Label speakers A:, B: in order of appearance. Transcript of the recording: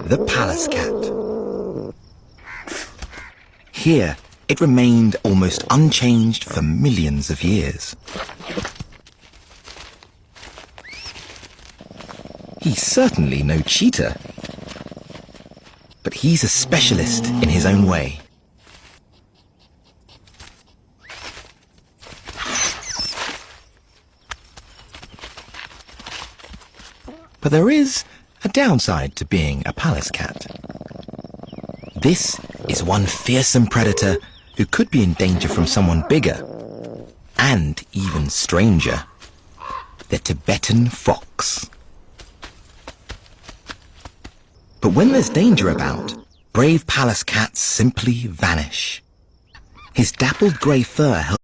A: the Pallas cat. Here, it remained almost unchanged for millions of years. He's certainly no cheater, but he's a specialist in his own way. But there is a downside to being a Pallas cat. This is one fearsome predator who could be in danger from someone bigger and even stranger, the Tibetan fox. But when there's danger about, brave Pallas cats simply vanish. His dappled grey fur helps